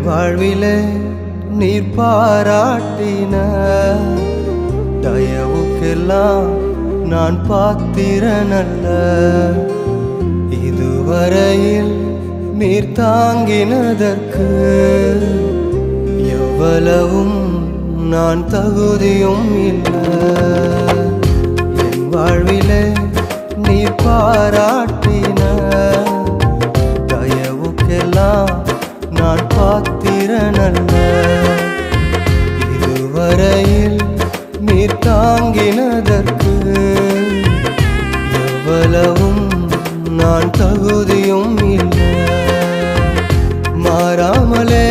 வாழ்விலே நீர் பாராட்டின தயவுக்கெல்லாம் நான் பாத்திரனல்ல. இதுவரையில் நீர் தாங்கினதற்கு எவ்வளவும் நான் தகுதியும் இல்லை. என் வாழ்விலே நீர் பாராட்டின தயவுக்கெல்லாம் நான் பாத்திரனல்ல. இதுவரையில் நீர் தாங்கினதற்கு எவ்வளவும் நான் தகுதியும் இல்லை. மாறாமலே